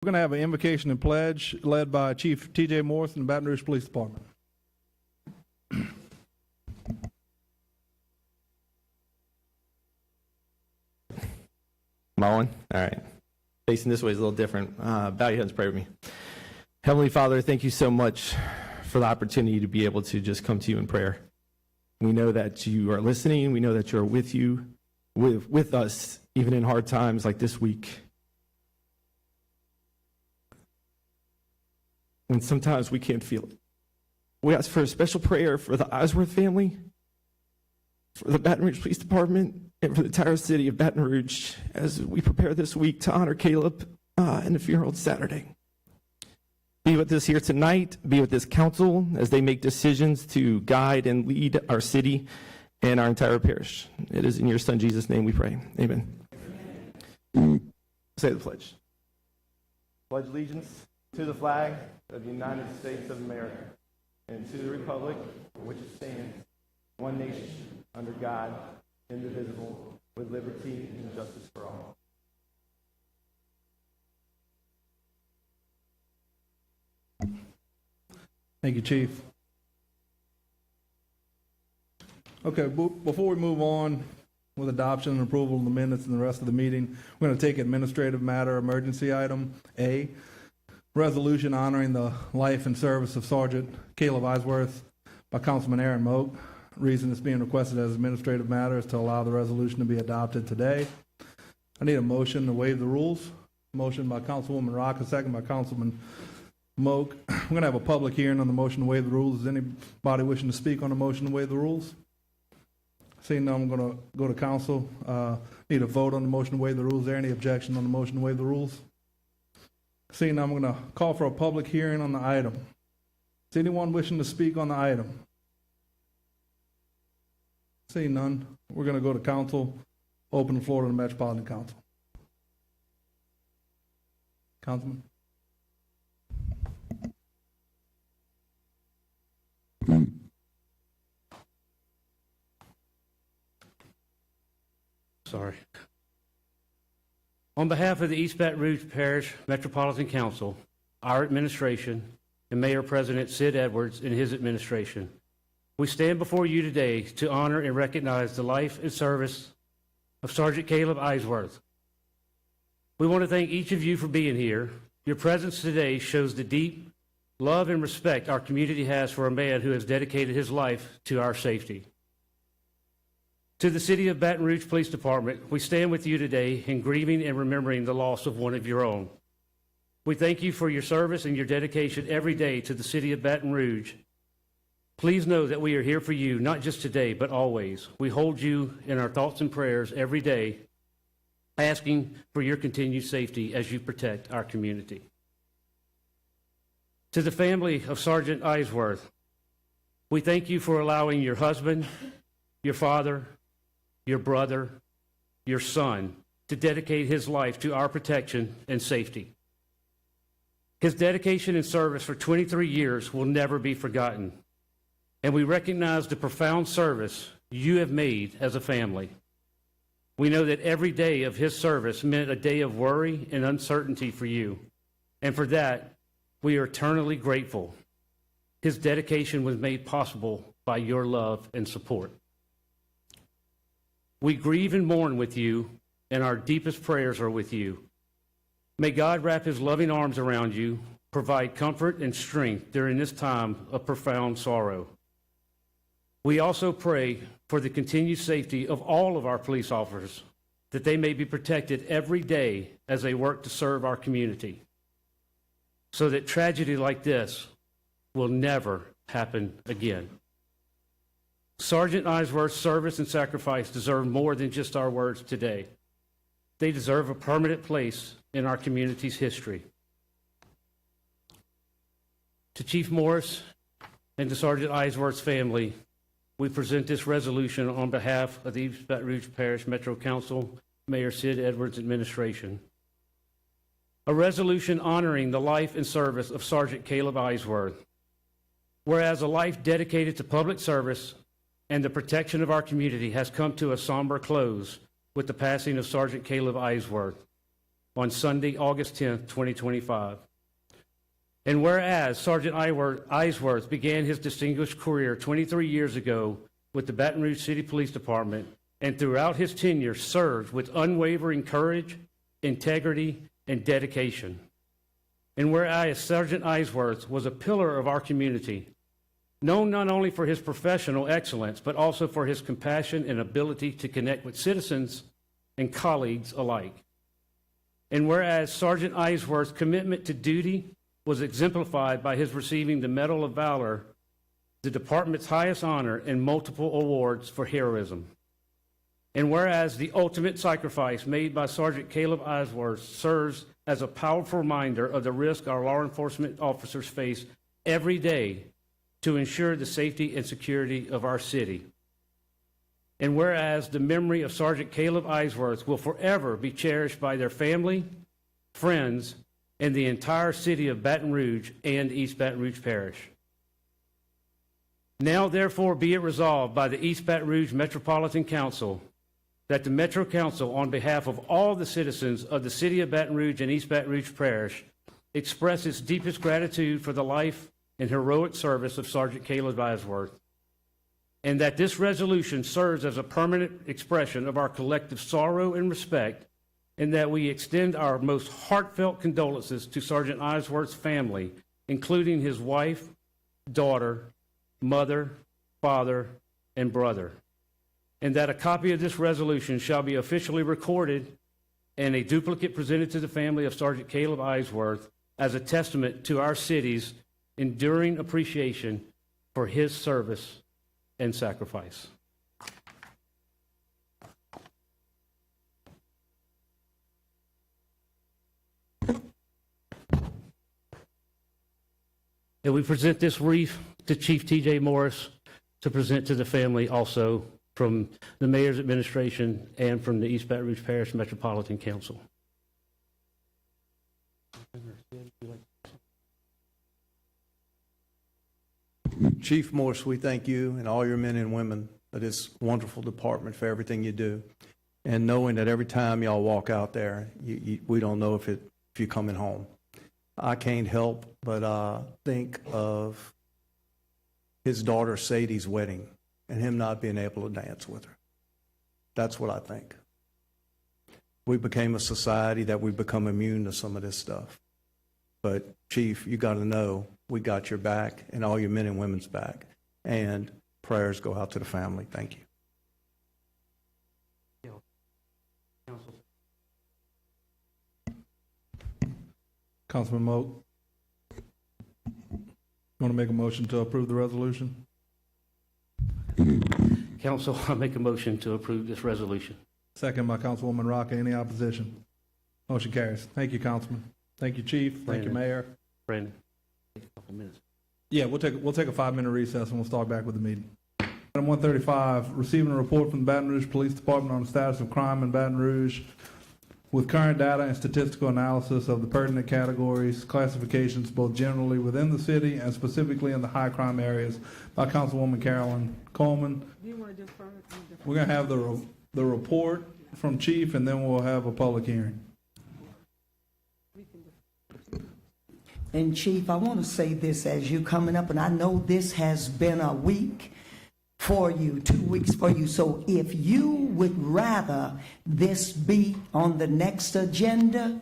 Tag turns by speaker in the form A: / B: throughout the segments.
A: We're going to have an invocation and pledge led by Chief T.J. Morris in the Baton Rouge Police Department.
B: Am I on? All right. Facing this way is a little different. Bow your heads, pray with me. Heavenly Father, thank you so much for the opportunity to be able to just come to you in prayer. We know that you are listening. We know that you are with us, even in hard times like this week. When sometimes we can't feel it. We ask for a special prayer for the Eisworth family, for the Baton Rouge Police Department, and for the entire city of Baton Rouge as we prepare this week to honor Caleb and the funeral Saturday. Be with us here tonight. Be with this council as they make decisions to guide and lead our city and our entire parish. It is in your Son Jesus' name we pray. Amen. Say the pledge. Pledge allegiance to the flag of the United States of America and to the republic for which it stands, one nation, under God, indivisible, with liberty and justice for all.
A: Thank you, Chief. Okay, before we move on with adoption and approval of the minutes and the rest of the meeting, we're going to take administrative matter emergency item A, resolution honoring the life and service of Sergeant Caleb Eisworth by Councilman Aaron Moak. Reason it's being requested as administrative matter is to allow the resolution to be adopted today. I need a motion to waive the rules. Motion by Councilwoman Rock, a second by Councilman Moak. We're going to have a public hearing on the motion to waive the rules. Is anybody wishing to speak on the motion to waive the rules? Seeing none, I'm going to go to council. Need a vote on the motion to waive the rules. Is there any objection on the motion to waive the rules? Seeing none, I'm going to call for a public hearing on the item. Is anyone wishing to speak on the item? Seeing none, we're going to go to council. Open the floor to the Metropolitan Council. Councilman?
C: Sorry. On behalf of the East Baton Rouge Parish Metropolitan Council, our administration, and Mayor President Sid Edwards and his administration, we stand before you today to honor and recognize the life and service of Sergeant Caleb Eisworth. We want to thank each of you for being here. Your presence today shows the deep love and respect our community has for a man who has dedicated his life to our safety. To the City of Baton Rouge Police Department, we stand with you today in grieving and remembering the loss of one of your own. We thank you for your service and your dedication every day to the City of Baton Rouge. Please know that we are here for you, not just today, but always. We hold you in our thoughts and prayers every day, asking for your continued safety as you protect our community. To the family of Sergeant Eisworth, we thank you for allowing your husband, your father, your brother, your son to dedicate his life to our protection and safety. His dedication and service for 23 years will never be forgotten, and we recognize the profound service you have made as a family. We know that every day of his service meant a day of worry and uncertainty for you, and for that, we are eternally grateful. His dedication was made possible by your love and support. We grieve and mourn with you, and our deepest prayers are with you. May God wrap his loving arms around you, provide comfort and strength during this time of profound sorrow. We also pray for the continued safety of all of our police officers, that they may be protected every day as they work to serve our community, so that tragedy like this will never happen again. Sergeant Eisworth's service and sacrifice deserve more than just our words today. They deserve a permanent place in our community's history. To Chief Morris and to Sergeant Eisworth's family, we present this resolution on behalf of the East Baton Rouge Parish Metro Council, Mayor Sid Edwards' administration. A resolution honoring the life and service of Sergeant Caleb Eisworth. Whereas a life dedicated to public service and the protection of our community has come to a somber close with the passing of Sergeant Caleb Eisworth. on Sunday, August 10th, 2025. And whereas Sergeant Eisworth began his distinguished career 23 years ago with the Baton Rouge City Police Department, and throughout his tenure served with unwavering courage, integrity, and dedication. And whereas Sergeant Eisworth was a pillar of our community, known not only for his professional excellence, but also for his compassion and ability to connect with citizens and colleagues alike. And whereas Sergeant Eisworth's commitment to duty was exemplified by his receiving the Medal of Valor, the department's highest honor, and multiple awards for heroism. And whereas the ultimate sacrifice made by Sergeant Caleb Eisworth serves as a powerful reminder of the risk our law enforcement officers face every day to ensure the safety and security of our city. And whereas the memory of Sergeant Caleb Eisworth will forever be cherished by their family, friends, and the entire city of Baton Rouge and East Baton Rouge Parish. Now, therefore, be it resolved by the East Baton Rouge Metropolitan Council that the Metro Council, on behalf of all the citizens of the city of Baton Rouge and East Baton Rouge Parish, express its deepest gratitude for the life and heroic service of Sergeant Caleb Eisworth, and that this resolution serves as a permanent expression of our collective sorrow and respect, and that we extend our most heartfelt condolences to Sergeant Eisworth's family, including his wife, daughter, mother, father, and brother, and that a copy of this resolution shall be officially recorded and a duplicate presented to the family of Sergeant Caleb Eisworth as a testament to our city's enduring appreciation for his service and sacrifice. And we present this wreath to Chief T.J. Morris to present to the family also from the Mayor's administration and from the East Baton Rouge Parish Metropolitan Council.
D: Chief Morse, we thank you and all your men and women of this wonderful department for everything you do. And knowing that every time y'all walk out there, we don't know if you're coming home. I can't help but think of his daughter Sadie's wedding and him not being able to dance with her. That's what I think. We became a society that we've become immune to some of this stuff. But Chief, you got to know we got your back and all your men and women's back. And prayers go out to the family. Thank you.
A: Councilman Moak, you want to make a motion to approve the resolution?
C: Council, I make a motion to approve this resolution.
A: Second by Councilwoman Rocca. Any opposition? Motion carries. Thank you, Councilman. Thank you, Chief. Thank you,
C: Brandon.
A: Mayor.
C: Brandon, take a couple minutes.
A: Yeah, we'll take a 5-minute recess and we'll start back with the meeting. Item 135, receiving a report from the Baton Rouge Police Department on the status of crime in Baton Rouge with current data and statistical analysis of the pertinent categories, classifications both generally within the city and specifically in the high crime areas by Councilwoman Carolyn Coleman.
E: Do you want to defer?
A: We're going to have the report from Chief and then we'll have a public hearing.
E: And Chief, I want to say this as you coming up, and I know this has been a week for you, 2 weeks for you. So if you would rather this be on the next agenda,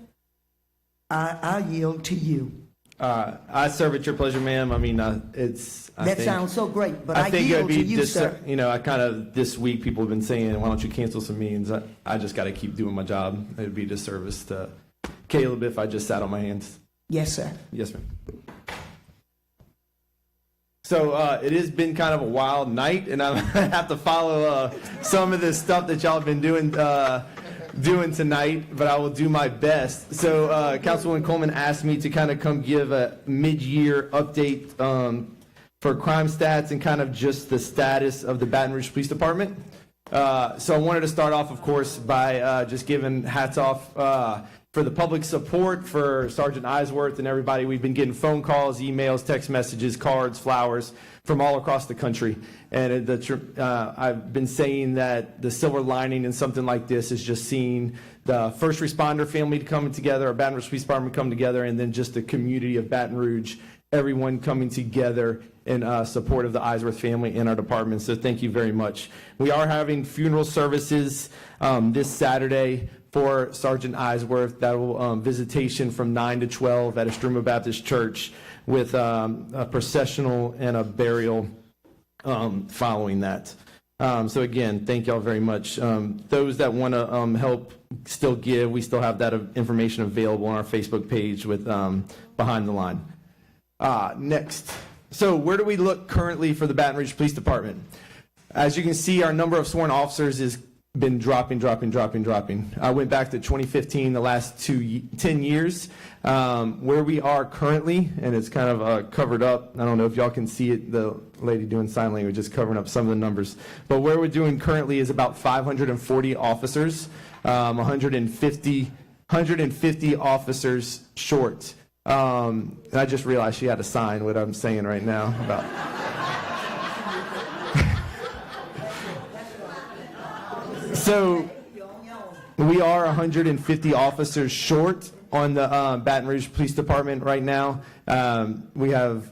E: I yield to you.
B: I serve at your pleasure, ma'am. I mean,
E: That sounds so great, but I
B: think it
E: yield
B: would
E: to
B: be
E: you, sir.
B: you know, I kind of this week people have been saying, why don't you cancel some meetings? I just got to keep doing my job. It would be a disservice to Caleb if I just sat on my hands.
E: Yes, sir.
B: Yes, ma'am. So it has been kind of a wild night, and I have to follow some of this stuff that y'all have been doing tonight, but I will do my best. So Councilwoman Coleman asked me to kind of come give a mid-year update for crime stats and kind of just the status of the Baton Rouge Police Department. So I wanted to start off, of course, by just giving hats off for the public support for Sergeant Eisworth and everybody. We've been getting phone calls, emails, text messages, cards, flowers from all across the country. And I've been saying that the silver lining in something like this is just seeing the first responder family coming together, our Baton Rouge Police Department come together, and then just the community of Baton Rouge, everyone coming together in support of the Eisworth family and our department. So thank you very much. We are having funeral services this Saturday for Sergeant Eisworth. That will visitation from 9 to 12 at Estruma Baptist Church with a processional and a burial following that. So again, thank y'all very much. Those that want to help still give, we still have that information available on our Facebook page with Behind the Line. Next. So where do we look currently for the Baton Rouge Police Department? As you can see, our number of sworn officers has been dropping. I went back to 2015, the last 10 years. Where we are currently, and it's kind of covered up. I don't know if y'all can see it. The lady doing sign language is covering up some of the numbers. But where we're doing currently is about 540 officers, 150 officers short. I just realized she had to sign what I'm saying right now about. So we are 150 officers short on the Baton Rouge Police Department right now. We have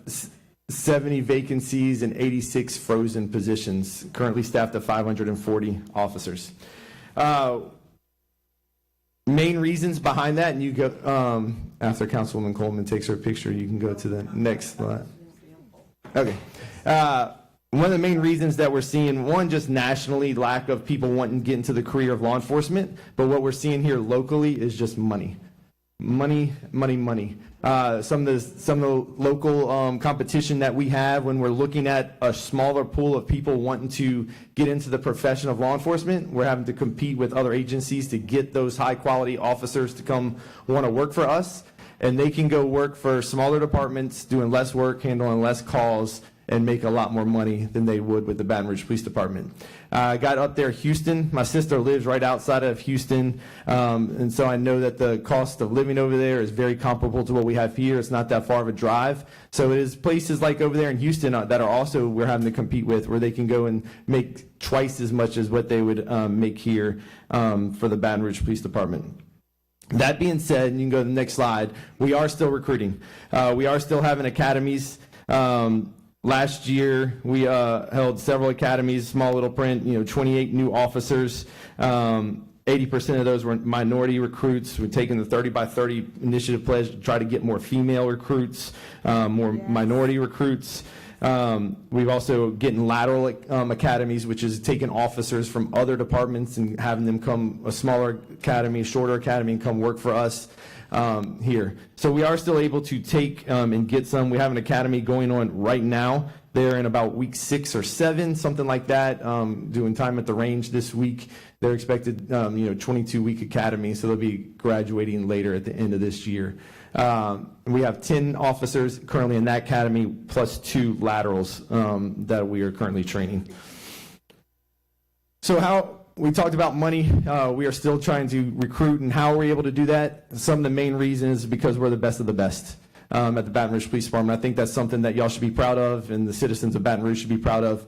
B: 70 vacancies and 86 frozen positions, currently staffed at 540 officers. Main reasons behind that, and you go after Councilwoman Coleman takes her picture, you can go to the next slide. Okay. One of the main reasons that we're seeing, one, just nationally, lack of people wanting to get into the career of law enforcement, but what we're seeing here locally is just money. Money. Some of the local competition that we have when we're looking at a smaller pool of people wanting to get into the profession of law enforcement, we're having to compete with other agencies to get those high-quality officers to come want to work for us, and they can go work for smaller departments, doing less work, handling less calls, and make a lot more money than they would with the Baton Rouge Police Department. I got up there, Houston. My sister lives right outside of Houston, and so I know that the cost of living over there is very comparable to what we have here. It's not that far of a drive. So it is places like over there in Houston that are also we're having to compete with, where they can go and make twice as much as what they would make here for the Baton Rouge Police Department. That being said, and you can go to the next slide, we are still recruiting. We are still having academies. Last year, we held several academies, small little print, 28 new officers. 80% of those were minority recruits. We're taking the 30 by 30 initiative pledge to try to get more female recruits, more minority recruits. We've also getting lateral academies, which is taking officers from other departments and having them come a smaller academy, shorter academy, and come work for us. Here. So we are still able to take and get some. We have an academy going on right now. They're in about week 6 or 7, something like that, doing time at the range this week. They're expected, 22-week academy, so they'll be graduating later at the end of this year. We have 10 officers currently in that academy, plus 2 laterals that we are currently training. So we talked about money. We are still trying to recruit, and how we're able to do that. Some of the main reasons is because we're the best of the best at the Baton Rouge Police Department. I think that's something that y'all should be proud of, and the citizens of Baton Rouge should be proud of.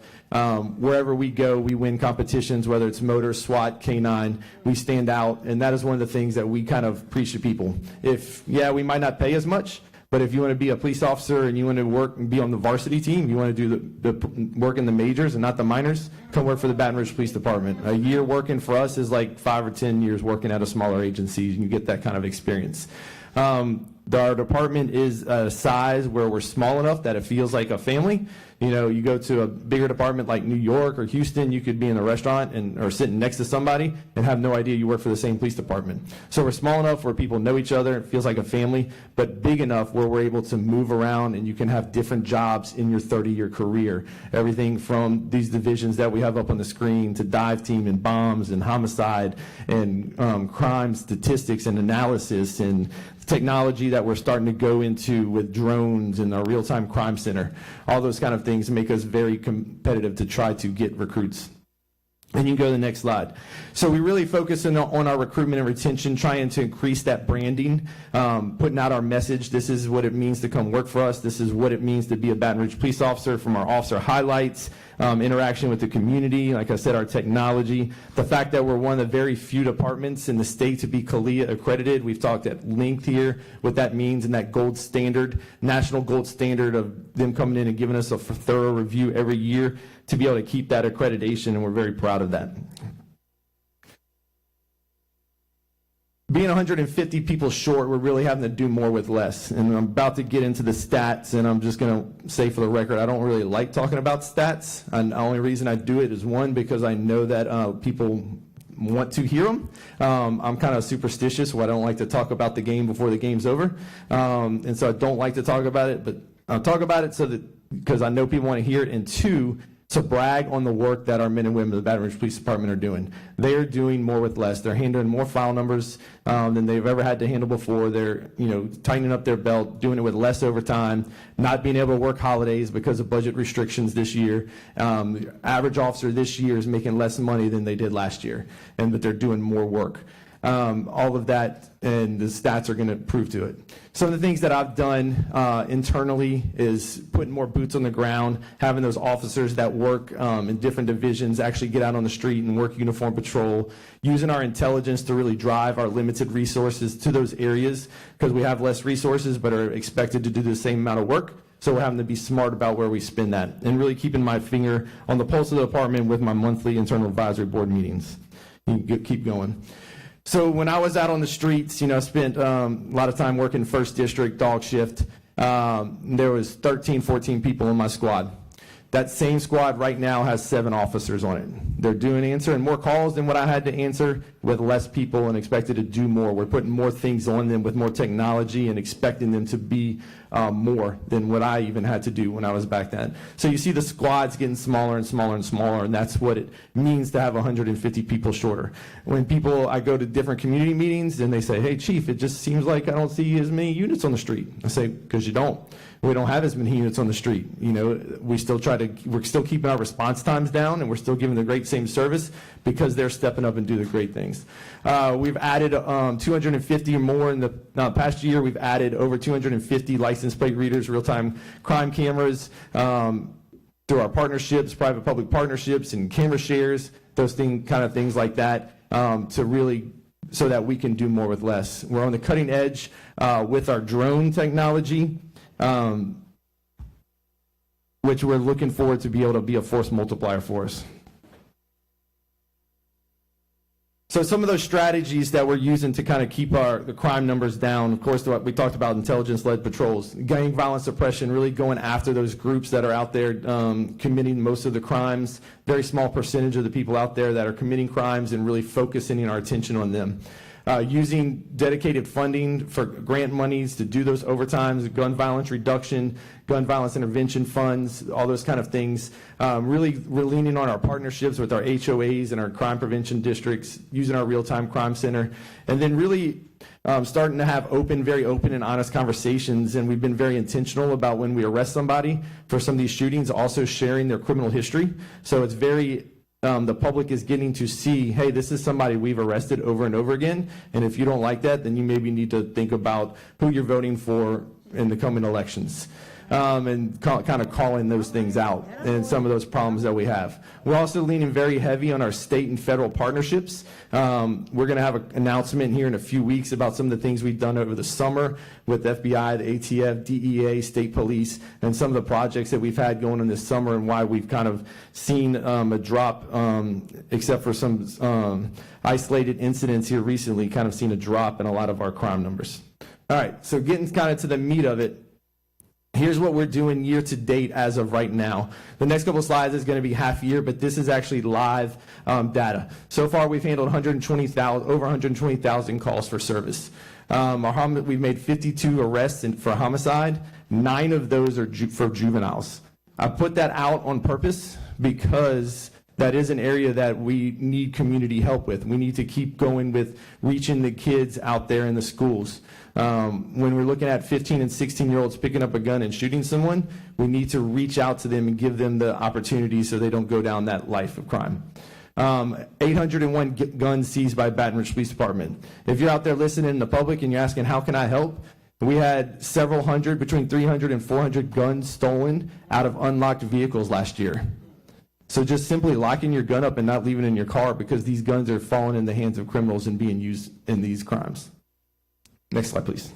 B: Wherever we go, we win competitions, whether it's motor, SWAT, K-9. We stand out, and that is one of the things that we kind of preach to people. We might not pay as much, but if you want to be a police officer and you want to work and be on the varsity team, you want to do the work in the majors and not the minors, come work for the Baton Rouge Police Department. A year working for us is like 5 or 10 years working at a smaller agency, and you get that kind of experience. Our department is a size where we're small enough that it feels like a family. You go to a bigger department like New York or Houston, you could be in a restaurant or sitting next to somebody and have no idea you work for the same police department. So we're small enough where people know each other, it feels like a family, but big enough where we're able to move around and you can have different jobs in your 30-year career. Everything from these divisions that we have up on the screen to dive team and bombs and homicide and crime statistics and analysis and technology that we're starting to go into with drones and our real-time crime center. All those kind of things make us very competitive to try to get recruits. And you can go to the next slide. So we really focus on our recruitment and retention, trying to increase that branding, putting out our message. This is what it means to come work for us. This is what it means to be a Baton Rouge police officer, from our officer highlights, interaction with the community, like I said, our technology, the fact that we're one of the very few departments in the state to be CALIA accredited. We've talked at length here what that means, and that gold standard, national gold standard of them coming in and giving us a thorough review every year to be able to keep that accreditation, and we're very proud of that. Being 150 people short, we're really having to do more with less. And I'm about to get into the stats, and I'm just going to say for the record, I don't really like talking about stats. And the only reason I do it is, one, because I know that people want to hear them. I'm kind of superstitious, where I don't like to talk about the game before the game's over. And so I don't like to talk about it, but I'll talk about it because I know people want to hear it. And two, to brag on the work that our men and women of the Baton Rouge Police Department are doing. They are doing more with less. They're handling more file numbers than they've ever had to handle before. They're, tightening up their belt, doing it with less overtime, not being able to work holidays because of budget restrictions this year. The average officer this year is making less money than they did last year, but they're doing more work. All of that, and the stats are going to prove to it. Some of the things that I've done internally is putting more boots on the ground, having those officers that work in different divisions actually get out on the street and work uniform patrol, using our intelligence to really drive our limited resources to those areas, because we have less resources but are expected to do the same amount of work. So we're having to be smart about where we spend that, and really keeping my finger on the pulse of the department with my monthly internal advisory board meetings. You can keep going. So when I was out on the streets, I spent a lot of time working first district, dog shift. There was 13, 14 people in my squad. That same squad right now has 7 officers on it. They're answering more calls than what I had to answer, with less people, and expected to do more. We're putting more things on them with more technology and expecting them to be more than what I even had to do when I was back then. So you see the squads getting smaller and smaller and smaller, and that's what it means to have 150 people shorter. When I go to different community meetings and they say, "Hey, Chief, it just seems like I don't see as many units on the street." I say, "Because you don't. We don't have as many units on the street. We're still keeping our response times down, and we're still giving the great same service because they're stepping up and do the great things." We've added 250 or more in the past year. We've added over 250 license plate readers, real-time crime cameras, through our partnerships, private-public partnerships, and camera shares, those things like that, so that we can do more with less. We're on the cutting edge with our drone technology, which we're looking forward to be able to be a force multiplier for us. So some of those strategies that we're using to kind of keep the crime numbers down, of course, we talked about intelligence-led patrols, gang violence suppression, really going after those groups that are out there committing most of the crimes, very small percentage of the people out there that are committing crimes, and really focusing our attention on them. Using dedicated funding for grant monies to do those overtimes, gun violence reduction, gun violence intervention funds, all those kind of things. Really, we're leaning on our partnerships with our HOAs and our crime prevention districts, using our real-time crime center, and then really starting to have very open and honest conversations. And we've been very intentional about, when we arrest somebody for some of these shootings, also sharing their criminal history. So it's the public is getting to see, hey, this is somebody we've arrested over and over again, and if you don't like that, then you maybe need to think about who you're voting for in the coming elections. And kind of calling those things out and some of those problems that we have. We're also leaning very heavy on our state and federal partnerships. We're going to have an announcement here in a few weeks about some of the things we've done over the summer with FBI, the ATF, DEA, state police, and some of the projects that we've had going on this summer, and why we've kind of seen a drop, except for some isolated incidents here recently, kind of seen a drop in a lot of our crime numbers. All right, so getting kind of to the meat of it. Here's what we're doing year to date as of right now. The next couple of slides is going to be half year, but this is actually live data. So far, we've handled over 120,000 calls for service. We've made 52 arrests for homicide. 9 of those are for juveniles. I put that out on purpose because that is an area that we need community help with. We need to keep going with reaching the kids out there in the schools. When we're looking at 15 and 16-year-olds picking up a gun and shooting someone, we need to reach out to them and give them the opportunity so they don't go down that life of crime. 801 guns seized by Baton Rouge Police Department. If you're out there listening in the public and you're asking, how can I help? We had several hundred, between 300 and 400 guns stolen out of unlocked vehicles last year. So just simply locking your gun up and not leaving it in your car, because these guns are falling in the hands of criminals and being used in these crimes. Next slide, please.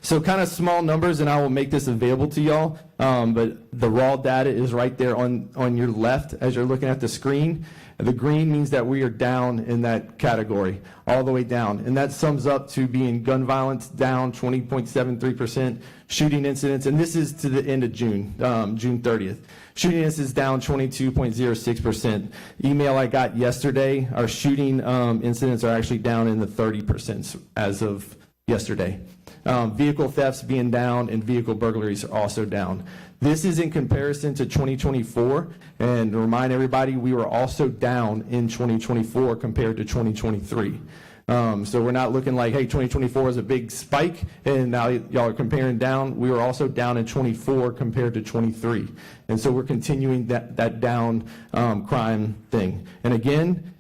B: So kind of small numbers, and I will make this available to y'all, but the raw data is right there on your left as you're looking at the screen. The green means that we are down in that category, all the way down. And that sums up to being gun violence down 20.73%, shooting incidents, and this is to the end of June, June 30th. Shooting incidents down 22.06%. Email I got yesterday, our shooting incidents are actually down in the 30% as of yesterday. Vehicle thefts being down and vehicle burglaries are also down. This is in comparison to 2024, and to remind everybody, we were also down in 2024 compared to 2023. So we're not looking like, hey, 2024 is a big spike, and now y'all are comparing down. We were also down in 24 compared to 23. And so we're continuing that down crime thing. And again,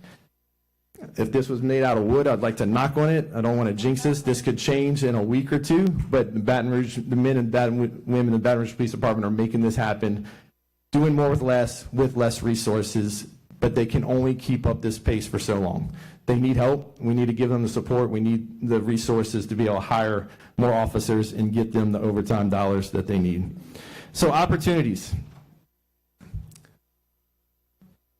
B: if this was made out of wood, I'd like to knock on it. I don't want to jinx this. This could change in a week or two, but the men and women in the Baton Rouge Police Department are making this happen, doing more with less resources, but they can only keep up this pace for so long. They need help. We need to give them the support. We need the resources to be able to hire more officers and get them the overtime dollars that they need. So opportunities.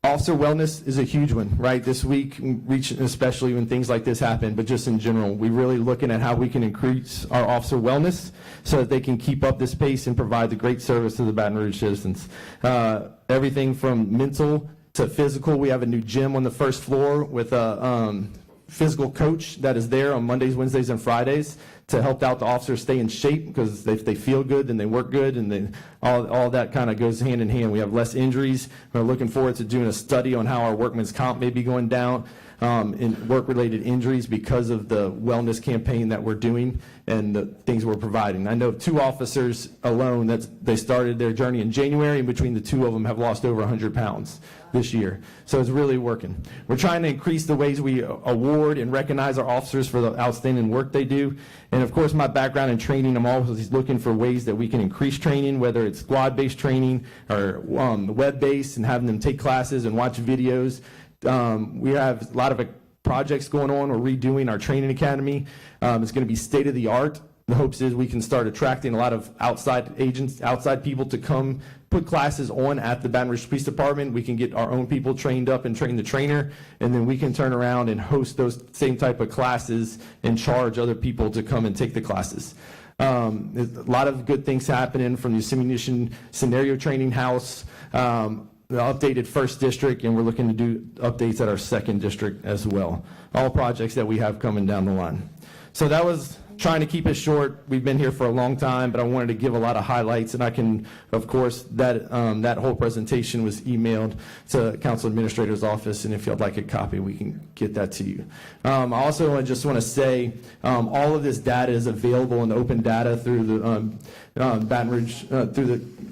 B: Officer wellness is a huge one, right? This week, especially when things like this happen, but just in general, we're really looking at how we can increase our officer wellness so that they can keep up this pace and provide the great service to the Baton Rouge citizens. Everything from mental to physical. We have a new gym on the first floor with a physical coach that is there on Mondays, Wednesdays, and Fridays to help out the officers stay in shape, because if they feel good, then they work good, and then all that kind of goes hand in hand. We have less injuries. We're looking forward to doing a study on how our workman's comp may be going down in work-related injuries because of the wellness campaign that we're doing and the things we're providing. I know 2 officers alone they started their journey in January, and between the 2 of them have lost over 100 pounds this year. So it's really working. We're trying to increase the ways we award and recognize our officers for the outstanding work they do. And of course, my background in training, I'm always looking for ways that we can increase training, whether it's squad-based training or web-based, and having them take classes and watch videos. We have a lot of projects going on. We're redoing our training academy. It's going to be state-of-the-art. The hopes is we can start attracting a lot of outside agents, outside people to come put classes on at the Baton Rouge Police Department. We can get our own people trained up and train the trainer, and then we can turn around and host those same type of classes and charge other people to come and take the classes. There's a lot of good things happening from the Simulation Scenario Training House, the updated 1st District, and we're looking to do updates at our 2nd District as well. All projects that we have coming down the line. So that was trying to keep it short. We've been here for a long time, but I wanted to give a lot of highlights, and I can, of course, that whole presentation was emailed to Council Administrator's office, and if you'd like a copy, we can get that to you. I also just want to say all of this data is available in open data through the Baton Rouge, through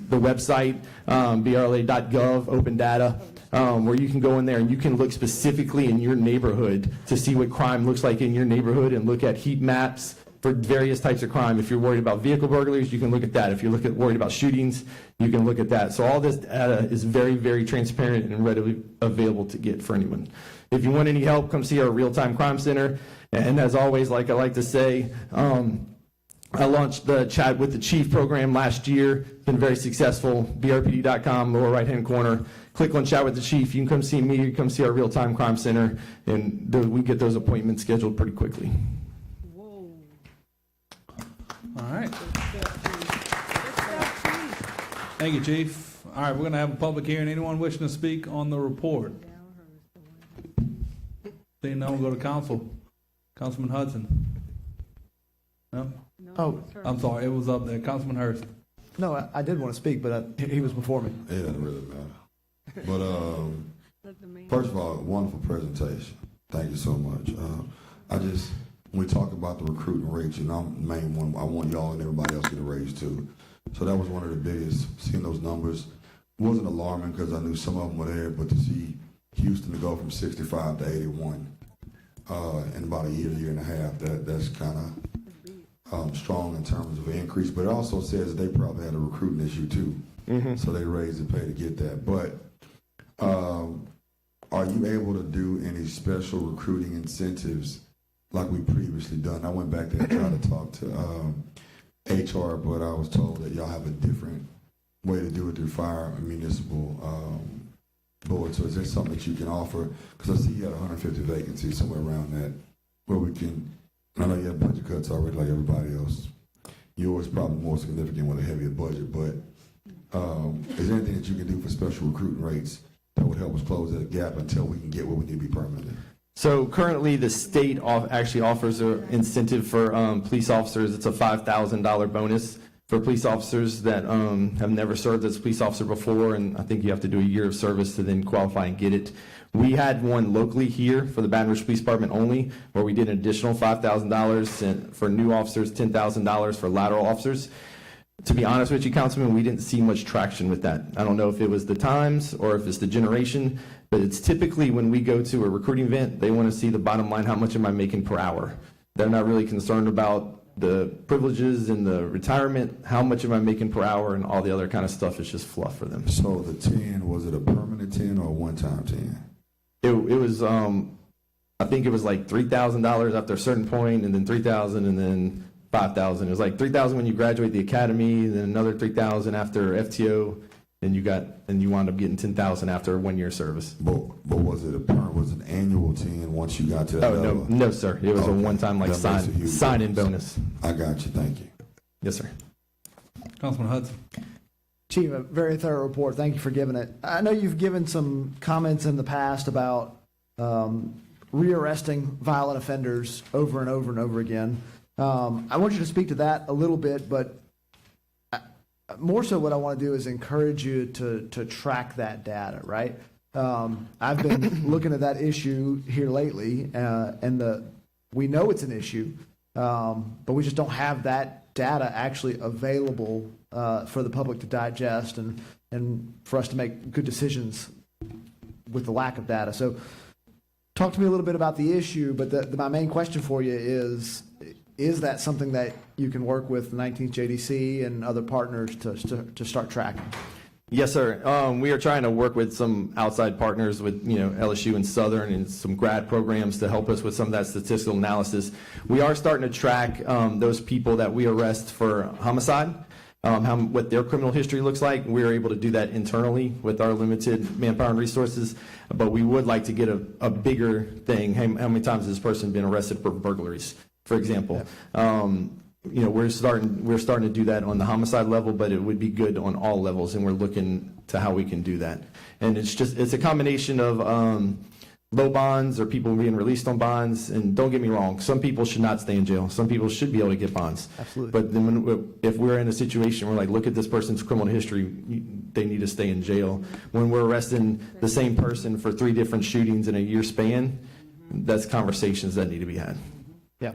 B: the website, brla.gov, open data. Where you can go in there and you can look specifically in your neighborhood to see what crime looks like in your neighborhood and look at heat maps for various types of crime. If you're worried about vehicle burglaries, you can look at that. If you're worried about shootings, you can look at that. So all this data is very, very transparent and readily available to get for anyone. If you want any help, come see our Real-Time Crime Center. And as always, like I like to say, I launched the Chat with the Chief program last year. It's been very successful. BRPD.com, lower right-hand corner. Click on Chat with the Chief. You can come see me, you can come see our Real-Time Crime Center, and we get those appointments scheduled pretty quickly.
A: All right. Thank you, Chief. All right, we're going to have a public hearing. Anyone wishing to speak on the report? Seeing no one, go to council. Councilman Hudson. No?
F: Oh,
A: I'm sorry, it was up there. Councilman Hurst.
F: no, I did want to speak, but he was before me.
G: It doesn't really matter. But first of all, wonderful presentation. Thank you so much. When we talk about the recruiting rates, and I'm the main one, I want y'all and everybody else to get a raise too. So that was one of the biggest, seeing those numbers. wasn't alarming because I knew some of them were there, but to see Houston to go from 65 to 81 in about a year and a half, that's kind of strong in terms of an increase. But it also says they probably had a recruiting issue too, so they raised the pay to get that. But are you able to do any special recruiting incentives like we previously done? I went back there and tried to talk to HR, but I was told that y'all have a different way to do it through fire and municipal board. So is there something that you can offer? Because I see you had 150 vacancies, somewhere around that, where we can, I know you have budget cuts already like everybody else. Yours probably more significant with a heavier budget, but is there anything that you can do for special recruiting rates that would help us close that gap until we can get where we need to be permanently?
B: So currently, the state actually offers an incentive for police officers. It's a $5,000 bonus for police officers that have never served as a police officer before, and I think you have to do a year of service to then qualify and get it. We had one locally here for the Baton Rouge Police Department only, where we did an additional $5,000, and for new officers, $10,000 for lateral officers. To be honest with you, Councilman, we didn't see much traction with that. I don't know if it was the times or if it's the generation, but it's typically when we go to a recruiting event, they want to see the bottom line, how much am I making per hour? They're not really concerned about the privileges and the retirement, how much am I making per hour, and all the other kind of stuff is just fluff for them.
G: So the 10, was it a permanent 10 or a one-time 10?
B: It was, I think it was like $3,000 after a certain point, and then $3,000, and then $5,000. It was like $3,000 when you graduate the academy, then another $3,000 after FTO, and you wound up getting $10,000 after 1 year service.
G: But was it an annual 10 once you got to that level?
B: No, sir. It was
G: Okay.
B: a one-time like
G: That makes a huge
B: sign-in
G: difference.
B: bonus.
G: I got you. Thank you.
B: Yes, sir.
A: Councilman Hudson.
F: Chief, a very thorough report. Thank you for giving it. I know you've given some comments in the past about rearresting violent offenders over and over and over again. I want you to speak to that a little bit, but more so what I want to do is encourage you to track that data, right? I've been looking at that issue here lately, and we know it's an issue, but we just don't have that data actually available for the public to digest and for us to make good decisions with the lack of data. So talk to me a little bit about the issue, but my main question for you is that something that you can work with the 19th JDC and other partners to start tracking?
B: Yes, sir. We are trying to work with some outside partners with, LSU and Southern and some grad programs to help us with some of that statistical analysis. We are starting to track those people that we arrest for homicide, what their criminal history looks like. We're able to do that internally with our limited manpower and resources, but we would like to get a bigger thing. How many times has this person been arrested for burglaries, for example? Yeah. We're starting to do that on the homicide level, but it would be good on all levels, and we're looking to how we can do that. And it's a combination of low bonds or people being released on bonds. And don't get me wrong, some people should not stay in jail. Some people should be able to get bonds.
F: Absolutely.
B: But then if we're in a situation where, like, look at this person's criminal history, they need to stay in jail. When we're arresting the same person for 3 different shootings in a year span, that's conversations that need to be had.
F: Yeah.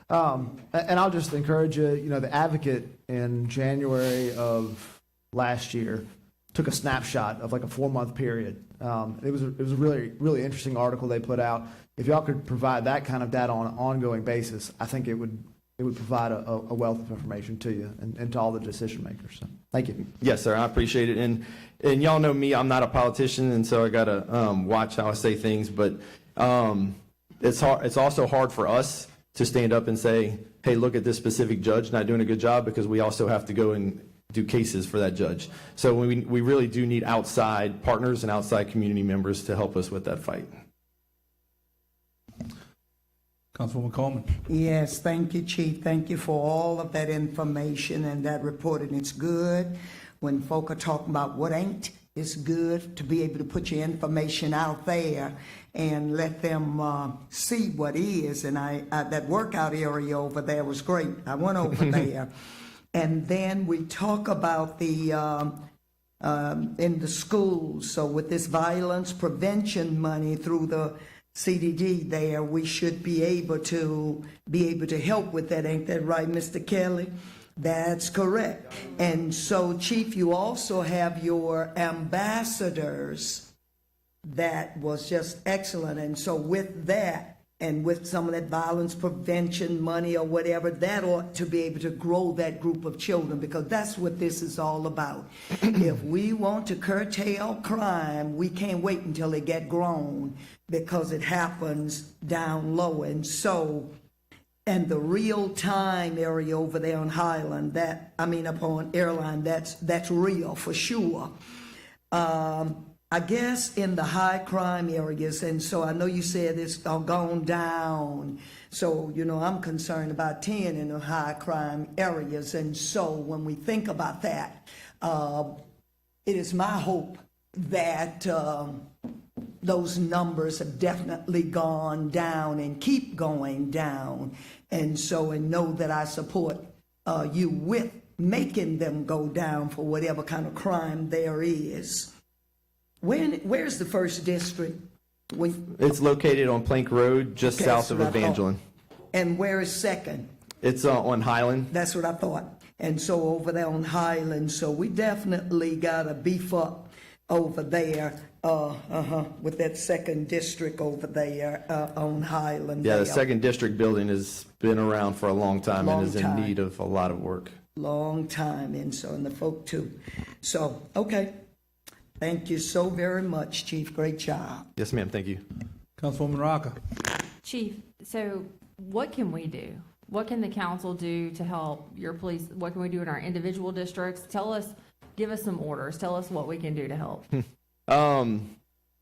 F: And I'll just encourage you, the Advocate in January of last year took a snapshot of like a 4-month period. It was a really, really interesting article they put out. If y'all could provide that kind of data on an ongoing basis, I think it would provide a wealth of information to you and to all the decision makers. So, thank you.
B: Yes, sir. I appreciate it. And y'all know me, I'm not a politician, and so I got to watch how I say things. But it's hard. It's also hard for us to stand up and say, hey, look at this specific judge not doing a good job, because we also have to go and do cases for that judge. So we really do need outside partners and outside community members to help us with that fight.
A: Councilwoman Coleman.
E: Yes, thank you, Chief. Thank you for all of that information and that report, and it's good when folk are talking about what ain't. It's good to be able to put your information out there and let them see what is. And that workout area over there was great. I went over there. And then we talk about the in the schools. So with this violence prevention money through the CDD there, we should be able to help with that. Ain't that right, Mr. Kelly? That's correct. And so, Chief, you also have your ambassadors. That was just excellent. And so with that, and with some of that violence prevention money or whatever, that ought to be able to grow that group of children, because that's what this is all about. If we want to curtail crime, we can't wait until they get grown, because it happens down low. And so, and the real-time area over there on Highland, up on Airline, that's real for sure. I guess in the high crime areas, and so I know you said it's gone down. So, I'm concerned about 10 in the high crime areas. And so when we think about that, it is my hope that those numbers have definitely gone down and keep going down. And so, and know that I support you with making them go down for whatever kind of crime there is. Where's the first district?
B: It's located on Plank Road, just
E: Okay,
B: south of
E: that's what I thought.
B: Evangeline.
E: And where is second?
B: It's on Highland.
E: That's what I thought. And so over there on Highland, so we definitely got to beef up over there, with that second district over there on Highland.
B: Yeah, the
E: there.
B: second district building has been around for a long time and
E: Long
B: is in
E: time.
B: need of a lot of work.
E: Long time, and so, and the folk too. So, okay. Thank you so very much, Chief. Great job.
B: Yes, ma'am. Thank you.
A: Councilwoman Rocca.
H: Chief, so what can we do? What can the council do to help your police? What can we do in our individual districts? Give us some orders. Tell us what we can do to help.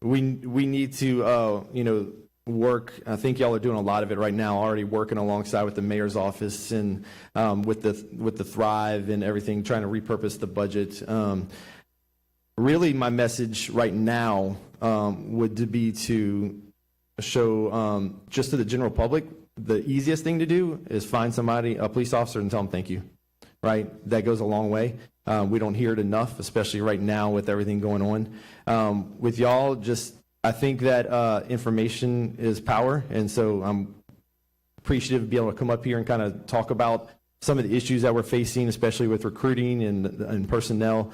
B: We need to work. I think y'all are doing a lot of it right now. Already working alongside with the mayor's office and with the Thrive and everything, trying to repurpose the budget. Really, my message right now would be to show just to the general public, the easiest thing to do is find somebody, a police officer, and tell them thank you. Right? That goes a long way. We don't hear it enough, especially right now with everything going on. With y'all, I think that information is power, and so I'm appreciative of being able to come up here and kind of talk about some of the issues that we're facing, especially with recruiting and personnel.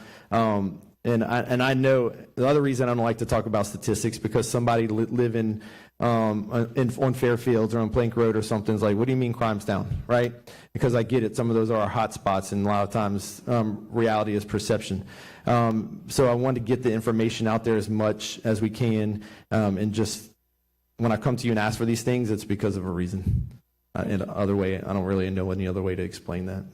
B: And I know the other reason I don't like to talk about statistics, because somebody living on Fairfields or on Plank Road or something is like, what do you mean crime's down, right? Because I get it. Some of those are our hot spots, and a lot of times reality is perception. So I want to get the information out there as much as we can. And just when I come to you and ask for these things, it's because of a reason. In other way, I don't really know any other way to explain that.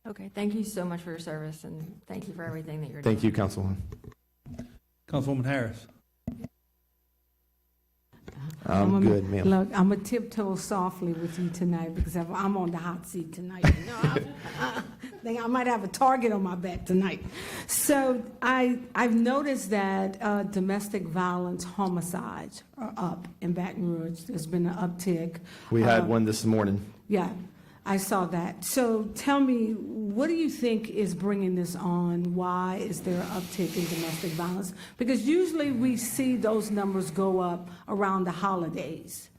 H: Okay, thank you so much for your service, and thank you for everything that you're
B: Thank
H: doing.
B: you, Councilwoman.
A: Councilwoman Harris.
B: I'm good, ma'am.
I: Look, I'm going to tiptoe softly with you tonight because I'm on the hot seat tonight. I think I might have a target on my back tonight. So I've noticed that domestic violence homicides are up in Baton Rouge. There's been an uptick.
B: We had one this morning.
I: Yeah, I saw that. So tell me, what do you think is bringing this on? Why is there an uptick in domestic violence? Because usually we see those numbers go up around the holidays,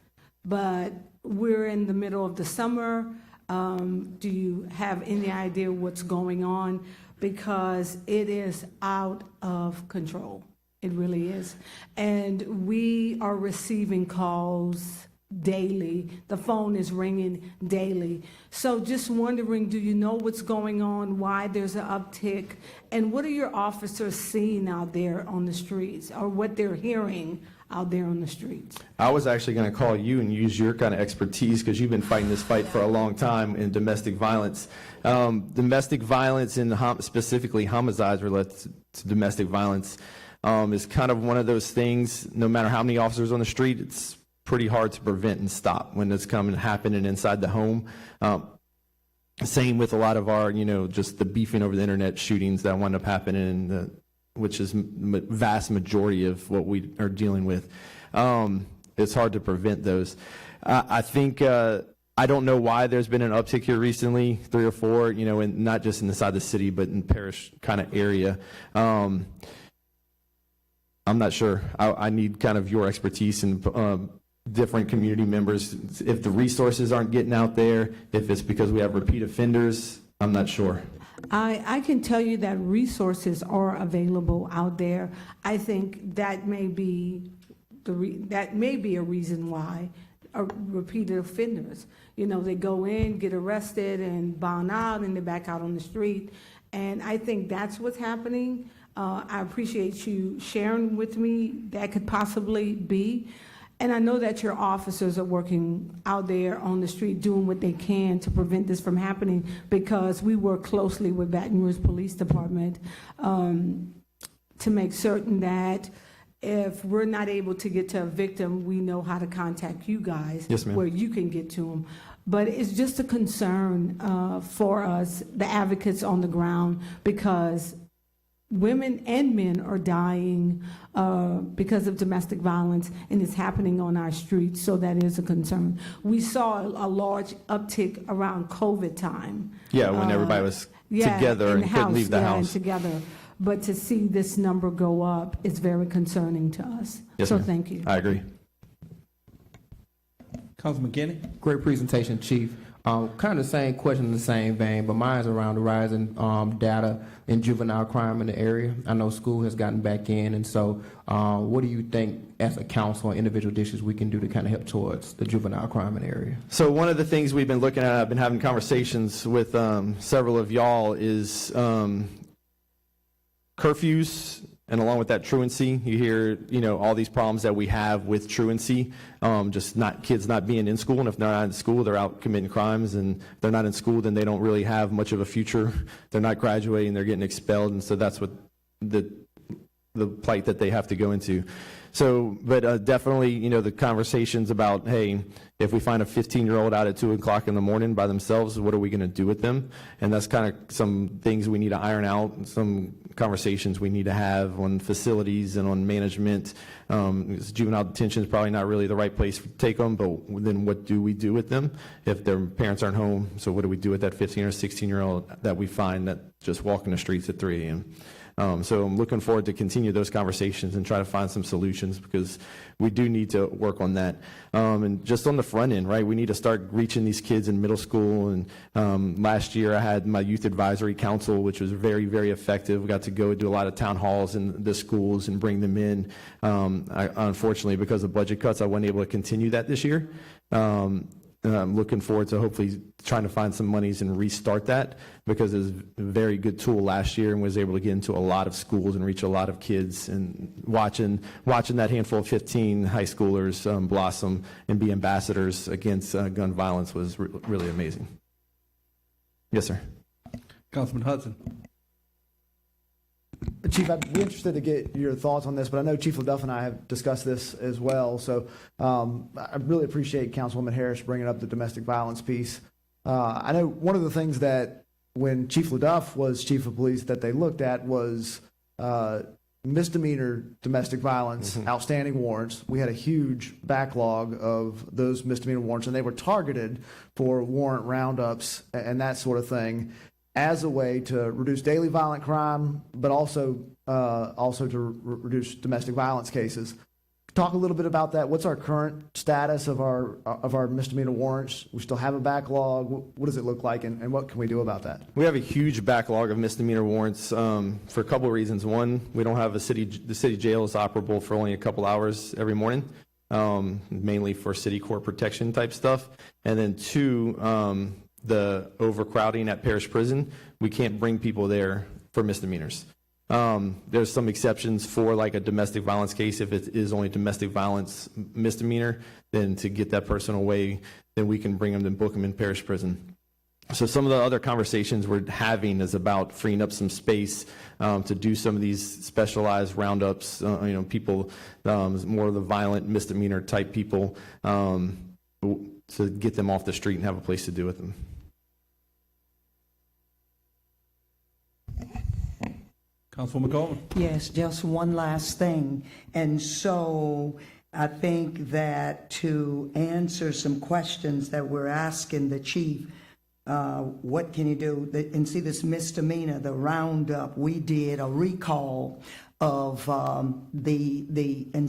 I: but we're in the middle of the summer. Do you have any idea what's going on? Because it is out of control. It really is. And we are receiving calls daily. The phone is ringing daily. So just wondering, do you know what's going on, why there's an uptick, and what are your officers seeing out there on the streets, or what they're hearing out there on the streets?
B: I was actually going to call you and use your kind of expertise, because you've been fighting this fight for a long time in domestic violence. Domestic violence, and specifically homicides related to domestic violence, is kind of one of those things, no matter how many officers on the street, it's pretty hard to prevent and stop when it's happening inside the home. Same with a lot of our, just the beefing over the internet shootings that wind up happening, which is vast majority of what we are dealing with. It's hard to prevent those. I think, I don't know why there's been an uptick here recently, 3 or 4, and not just inside the city, but in parish kind of area. I'm not sure. I need kind of your expertise and different community members, if the resources aren't getting out there, if it's because we have repeat offenders I'm not sure.
I: I can tell you that resources are available out there. I think that may be a reason why repeated offenders, they go in, get arrested, and bond out, and they're back out on the street. And I think that's what's happening. I appreciate you sharing with me that could possibly be. And I know that your officers are working out there on the street doing what they can to prevent this from happening, because we work closely with Baton Rouge Police Department to make certain that if we're not able to get to a victim, we know how to contact you guys.
B: Yes, ma'am.
I: Where you can get to them. But it's just a concern for us, the advocates on the ground, because women and men are dying because of domestic violence, and it's happening on our streets, so that is a concern. We saw a large uptick around COVID time.
B: Yeah, when everybody was together
I: in
B: and couldn't leave the
I: and
B: house.
I: together. But to see this number go up is very concerning to us.
B: Yes,
I: so
B: ma'am.
I: thank you.
B: I agree.
A: Councilman McKinney?
J: Great presentation, Chief. Kind of the same question in the same vein, but mine's around the rising data in juvenile crime in the area. I know school has gotten back in, and so what do you think as a council or individual districts we can do to kind of help towards the juvenile crime in the area?
B: So one of the things we've been looking at, I've been having conversations with several of y'all, is curfews, and along with that, truancy. You hear, all these problems that we have with truancy, just kids not being in school, and if they're not in school, they're out committing crimes, and if they're not in school, then they don't really have much of a future. They're not graduating, they're getting expelled, and so that's what the plight that they have to go into. So, but definitely, the conversations about, hey, if we find a 15-year-old out at 2 o'clock in the morning by themselves, what are we going to do with them? And that's kind of some things we need to iron out, some conversations we need to have on facilities and on management. Juvenile detention is probably not really the right place to take them, but then what do we do with them if their parents aren't home? So what do we do with that 15 or 16-year-old that we find that just walking the streets at 3 a.m.? So I'm looking forward to continue those conversations and try to find some solutions, because we do need to work on that. And just on the front end, right, we need to start reaching these kids in middle school. And last year I had my youth advisory council, which was very, very effective. We got to go do a lot of town halls in the schools and bring them in. Unfortunately, because of budget cuts, I wasn't able to continue that this year. I'm looking forward to hopefully trying to find some monies and restart that, because it was a very good tool last year and was able to get into a lot of schools and reach a lot of kids. And watching that handful of 15 high schoolers blossom and be ambassadors against gun violence was really amazing. Yes, sir.
A: Councilman Hudson?
F: Chief, I'd be interested to get your thoughts on this, but I know Chief LaDuff and I have discussed this as well. So I really appreciate Councilwoman Harris bringing up the domestic violence piece. I know one of the things that when Chief LaDuff was chief of police that they looked at was misdemeanor domestic violence, outstanding warrants. We had a huge backlog of those misdemeanor warrants, and they were targeted for warrant roundups and that sort of thing, as a way to reduce daily violent crime, but also to reduce domestic violence cases. Talk a little bit about that. What's our current status of our misdemeanor warrants? We still have a backlog. What does it look like, and what can we do about that?
B: We have a huge backlog of misdemeanor warrants for a couple of reasons. One, we don't have the city jail is operable for only a couple hours every morning, mainly for city court protection type stuff. And then two, the overcrowding at Parish Prison, we can't bring people there for misdemeanors. There's some exceptions for like a domestic violence case. If it is only domestic violence misdemeanor, then to get that person away, then we can bring them and book them in Parish Prison. So some of the other conversations we're having is about freeing up some space to do some of these specialized roundups, people, more of the violent misdemeanor type people, to get them off the street and have a place to do with them.
A: Councilwoman Coleman?
E: Yes, just one last thing. And so I think that to answer some questions that we're asking the chief, what can you do? And see this misdemeanor, the roundup, we did a recall and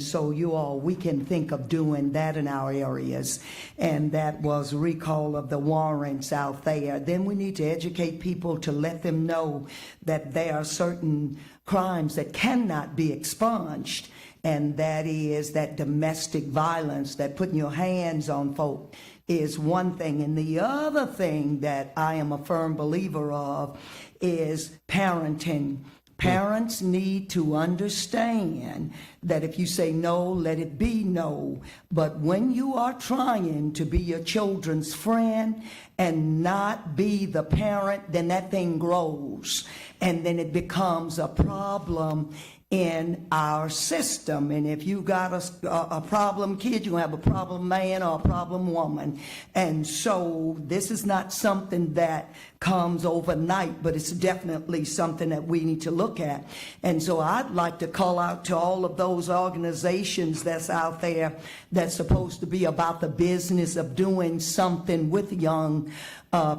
E: so we can think of doing that in our areas. And that was recall of the warrants out there. Then we need to educate people to let them know that there are certain crimes that cannot be expunged. And that is that domestic violence, that putting your hands on folk is one thing. And the other thing that I am a firm believer of is parenting. Parents need to understand that if you say no, let it be no. But when you are trying to be your children's friend and not be the parent, then that thing grows. And then it becomes a problem in our system. And if you got a problem kid, you're going to have a problem man or a problem woman. And so this is not something that comes overnight, but it's definitely something that we need to look at. And so I'd like to call out to all of those organizations that's out there that's supposed to be about the business of doing something with young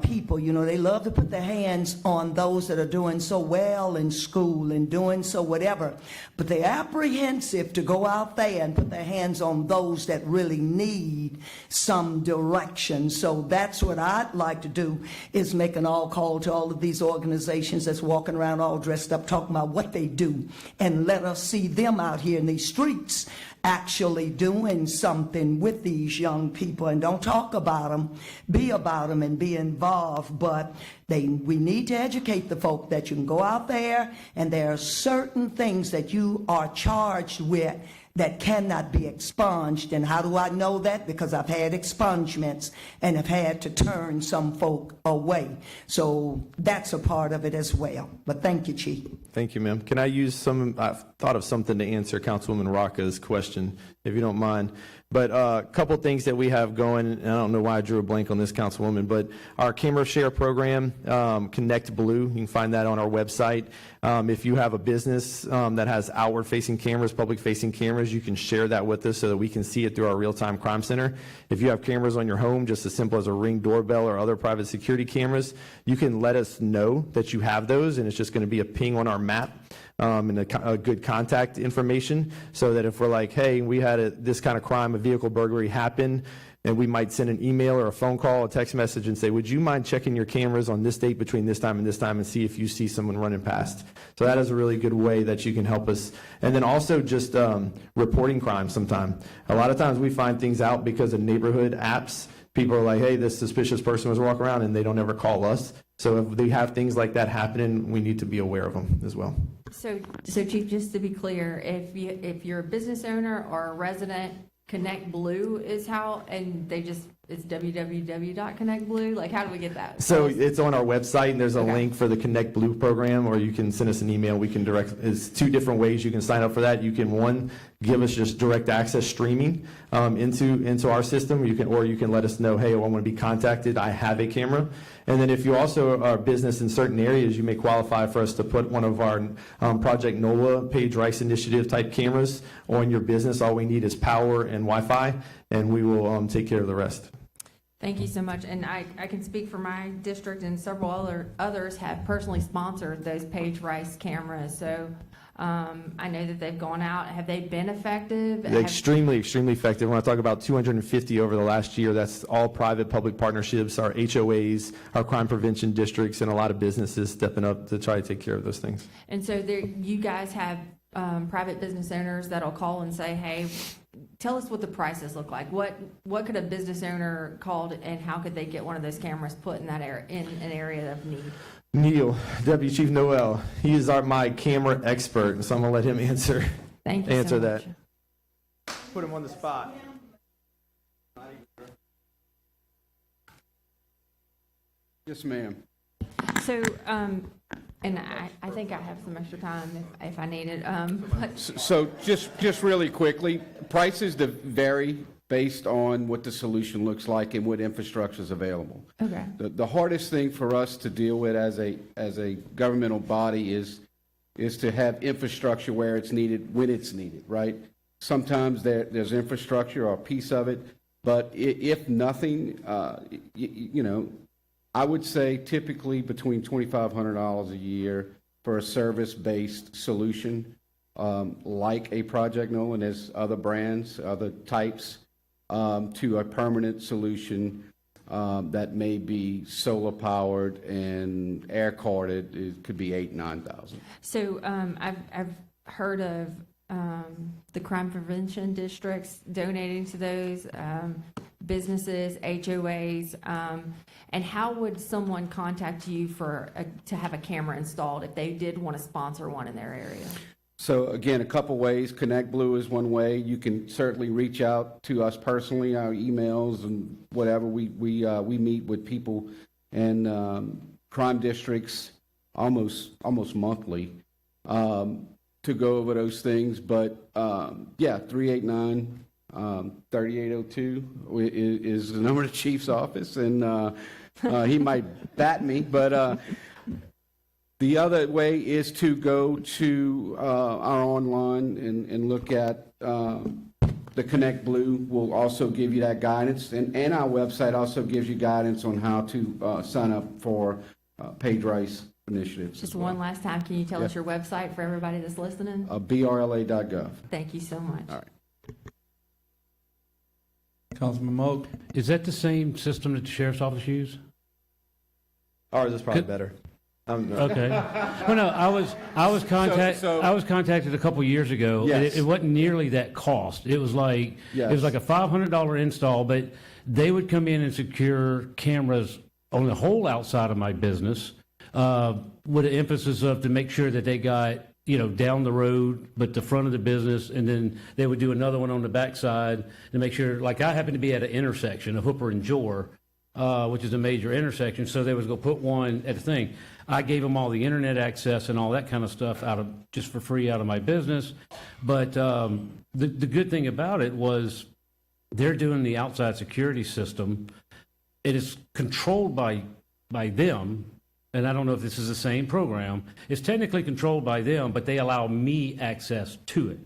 E: people. You know, they love to put their hands on those that are doing so well in school and doing so whatever, but they're apprehensive to go out there and put their hands on those that really need some direction. So that's what I'd like to do, is make an all call to all of these organizations that's walking around all dressed up talking about what they do, and let us see them out here in these streets actually doing something with these young people. And don't talk about them, be about them and be involved. But we need to educate the folk that you can go out there and there are certain things that you are charged with that cannot be expunged. And how do I know that? Because I've had expungements and have had to turn some folk away. So that's a part of it as well. But thank you, Chief.
B: Thank you, ma'am. Can I use I've thought of something to answer Councilwoman Rocca's question, if you don't mind. But a couple things that we have going, and I don't know why I drew a blank on this, Councilwoman, but our camera share program, Connect Blue, you can find that on our website. If you have a business that has outward-facing cameras, public-facing cameras, you can share that with us so that we can see it through our real-time crime center. If you have cameras on your home, just as simple as a Ring doorbell or other private security cameras, you can let us know that you have those, and it's just going to be a ping on our map. And a good contact information, so that if we're like, hey, we had this kind of crime, a vehicle burglary happen, and we might send an email or a phone call, a text message, and say, would you mind checking your cameras on this date between this time and see if you see someone running past. So that is a really good way that you can help us. And then also just reporting crime sometime. A lot of times we find things out because of neighborhood apps. People are like, hey, this suspicious person was walking around, and they don't ever call us. So if they have things like that happening, we need to be aware of them as well.
H: So Chief, just to be clear, if you're a business owner or a resident, Connect Blue is how, and it's www.connectblue. Like, how do we get that?
B: So it's on our website, and there's a link for the Connect Blue program, or you can send us an email. We can it's two different ways you can sign up for that. You can, one, give us just direct access streaming into our system. You can let us know, hey, I want to be contacted. I have a camera. And then if you also are a business in certain areas, you may qualify for us to put one of our Project NOLA, Page Rice Initiative type cameras on your business. All we need is power and Wi-Fi, and we will take care of the rest.
H: Thank you so much. And I can speak for my district, and several others have personally sponsored those Page Rice cameras. So I know that they've gone out. Have they been effective?
B: Extremely, extremely effective. When I talk about 250 over the last year, that's all private-public partnerships, our HOAs, our crime prevention districts, and a lot of businesses stepping up to try to take care of those things.
H: And so you guys have private business owners that'll call and say, hey, tell us what the prices look like. What could a business owner call, and how could they get one of those cameras put in that in an area of need?
B: Neil, Deputy Chief Noel, he is my camera expert, so I'm going to let him answer
H: so
B: that.
H: much.
B: Put him on the spot.
K: Yes, ma'am.
H: So, and I think I have some extra time if I need it.
K: So just really quickly, prices vary based on what the solution looks like and what infrastructure is available.
H: Okay.
K: The hardest thing for us to deal with as a governmental body is to have infrastructure where it's needed, when it's needed, right? Sometimes there's infrastructure or a piece of it, but if nothing, I would say typically between $2,500 a year for a service-based solution. like a Project Nolan, as other brands, other types, to a permanent solution that may be solar powered and air carded. It could be 8,000-9,000.
H: So I've heard of the crime prevention districts donating to those businesses, HOAs, and how would someone contact you to have a camera installed if they did want to sponsor one in their area?
K: So again, a couple ways. Connect Blue is one way. You can certainly reach out to us personally, our emails and whatever. We meet with people in crime districts almost monthly to go over those things. But yeah, 389-3802 is the number of the chief's office, and he might bat me, but. The other way is to go to our online and look at the Connect Blue. Will also give you that guidance, and our website also gives you guidance on how to sign up for Paige Rice initiatives.
H: Just one last time, can you tell us your website for everybody that's listening?
K: BRLA.gov.
H: Thank you so much.
K: All right.
A: Councilman Moak?
C: Is that the same system that the sheriff's office use?
F: Ours is probably better.
C: Okay. Well, no, I was contacted a couple years ago.
K: Yes.
C: And it wasn't nearly that cost. It was like
K: Yes.
C: it was like a $500 install, but they would come in and secure cameras on the whole outside of my business, with an emphasis of to make sure that they got, you know, down the road, but the front of the business, and then they would do another one on the backside to make sure. Like I happen to be at an intersection of Hooper and Jor, which is a major intersection, so they was going to put one at the thing. I gave them all the internet access and all that kind of stuff just for free out of my business. But the good thing about it was they're doing the outside security system. It is controlled by them, and I don't know if this is the same program. It's technically controlled by them, but they allow me access to it.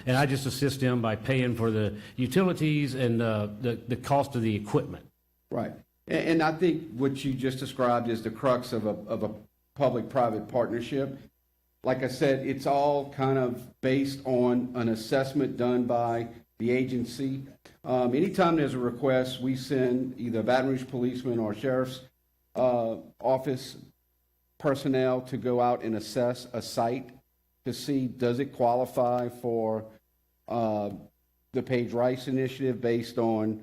C: And I just assist them by paying for the utilities and the cost of the equipment.
K: Right. And I think what you just described is the crux of a public-private partnership. Like I said, it's all kind of based on an assessment done by the agency. Anytime there's a request, we send either Baton Rouge policemen or sheriff's office personnel to go out and assess a site to see, does it qualify for the Paige Rice initiative based on,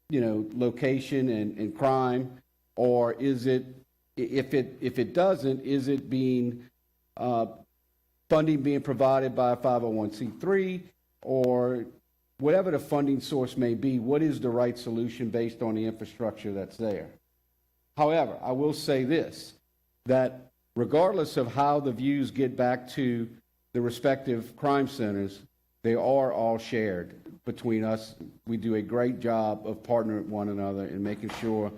K: you know, location and crime, or is it, if it doesn't, is it being funding being provided by a 501c3, or whatever the funding source may be? What is the right solution based on the infrastructure that's there? However, I will say this, that regardless of how the views get back to the respective crime centers, they are all shared between us. We do a great job of partnering with one another and making sure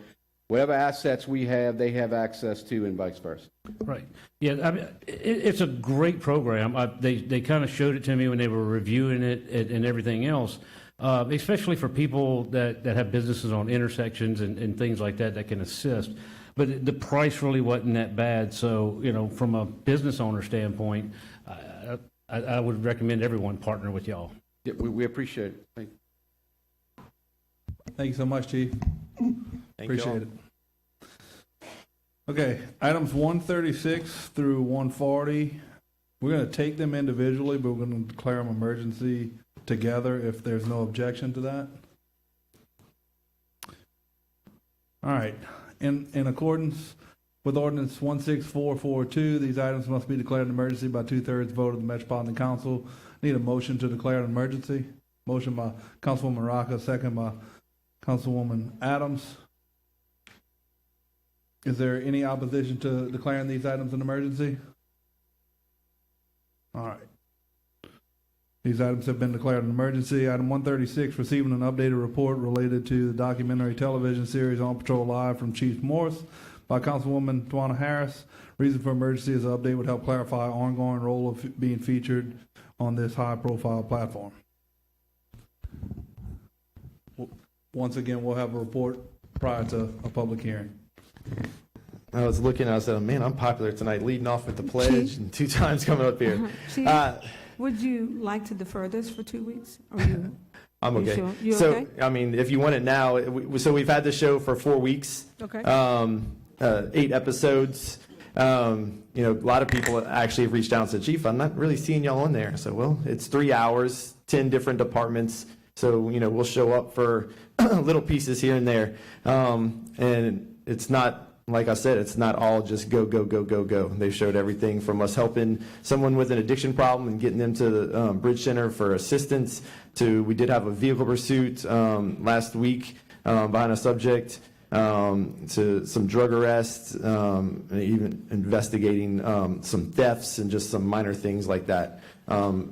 K: whatever assets we have, they have access to, and vice versa.
C: Right. Yeah, I mean, it's a great program. They kind of showed it to me when they were reviewing it and everything else, especially for people that have businesses on intersections and things like that can assist. But the price really wasn't that bad. So, you know, from a business owner standpoint, I would recommend everyone partner with y'all.
K: Yeah, we appreciate it. Thank you.
A: Thank you so much, Chief.
F: Thank you all.
A: Appreciate it. Okay, items 136 through 140, we're going to take them individually, but we're going to declare them emergency together if there's no objection to that. All right, in accordance with ordinance 16442, these items must be declared an emergency by 2/3 vote of the Metropolitan Council. Need a motion to declare an emergency. Motion by Councilwoman Rocca, second by Councilwoman Adams. Is there any opposition to declaring these items an emergency? All right. These items have been declared an emergency. Item 136, receiving an updated report related to the documentary television series On Patrol Live from Chief Morse by Councilwoman Tawana Harris. Reason for emergency is the update would help clarify ongoing role of being featured on this high-profile platform. Once again, we'll have a report prior to a public hearing.
F: I was looking, I said, man, I'm popular tonight, leading off with the pledge and 2 times coming up here.
I: Chief, Would you like to defer this for 2 weeks? Or you?
B: I'm
I: You
B: okay.
I: sure? You
B: So,
I: okay?
B: I mean, if you want it now, so we've had the show for 4 weeks.
I: Okay.
B: 8 episodes. You know, a lot of people actually have reached out and said, Chief, I'm not really seeing y'all on there. So, well, it's 3 hours, 10 different departments. So, you know, we'll show up for little pieces here and there. And it's not, like I said, it's not all just go, go, go, go, go. They've showed everything from us helping someone with an addiction problem and getting them to the Bridge Center for assistance to, we did have a vehicle pursuit last week behind a subject, to some drug arrests, and even investigating some thefts and just some minor things like that.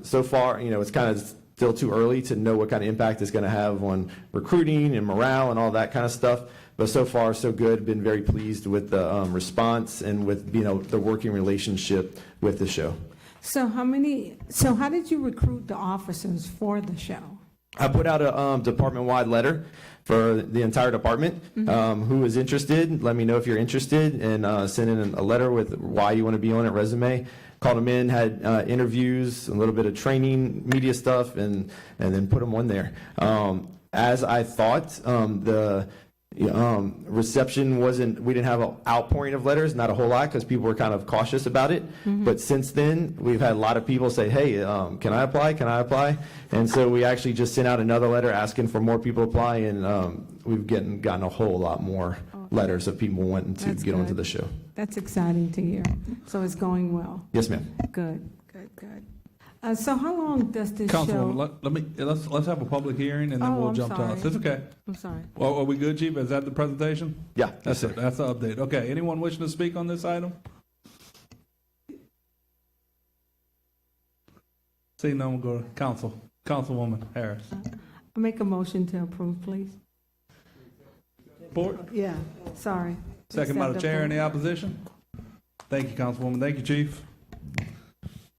B: So far, you know, it's kind of still too early to know what kind of impact it's going to have on recruiting and morale and all that kind of stuff. But so far, so good. Been very pleased with the response and with, you know, the working relationship with the show.
I: So how did you recruit the officers for the show?
B: I put out a department-wide letter for the entire department. Who is interested, let me know if you're interested, and send in a letter with why you want to be on it, resume. Called them in, had interviews, a little bit of training, media stuff, and then put them on there. As I thought, the reception wasn't, we didn't have an outpouring of letters, not a whole lot, because people were kind of cautious about it. But since then, we've had a lot of people say, hey, can I apply? Can I apply? And so we actually just sent out another letter asking for more people to apply, and we've gotten a whole lot more letters of people wanting to
I: That's
B: get onto
I: good.
B: the show.
I: That's exciting to hear. So it's going well.
B: Yes, ma'am.
I: Good. So how long does this
A: Councilwoman,
I: show?
A: let's have a public hearing and then
I: Oh,
A: we'll
I: I'm
A: jump to us.
I: sorry.
A: It's okay.
I: I'm sorry.
A: Well, are we good, Chief? Is that the presentation?
B: Yeah,
A: That's it. That's the update. Okay. Anyone wishing to speak on this item? Seeing none, we'll go to Councilwoman Harris.
I: I make a motion to approve, please.
A: Support?
I: Yeah, sorry.
A: Second by the
I: Accept
A: chair. Any
I: approval.
A: opposition? Thank you, Councilwoman. Thank you, Chief.